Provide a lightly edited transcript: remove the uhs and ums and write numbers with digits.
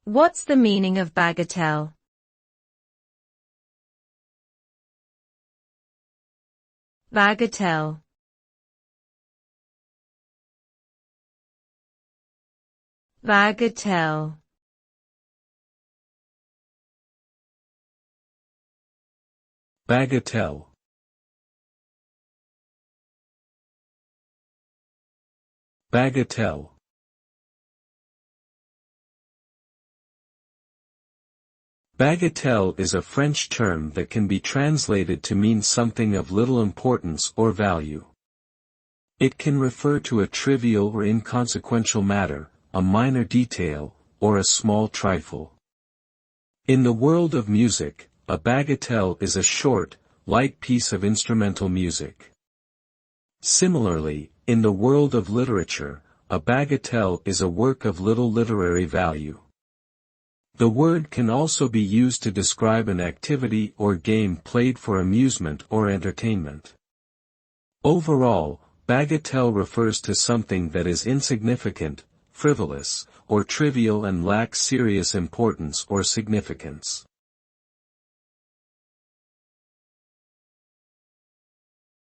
What's the meaning of bagatelle? Bagatelle. Bagatelle. Bagatelle. Bagatelle. Bagatelle is a French term that can be translated to mean something of little importance or value. It can refer to a trivial or inconsequential matter, a minor detail, or a small trifle. In the world of music, a bagatelle is a short, light piece of instrumental music. Similarly, in the world of literature, a bagatelle is a work of little literary value. The word can also be used to describe an activity or game played for amusement or entertainment. Overall, bagatelle refers to something that is insignificant, frivolous, or trivial and lacks serious importance or significance.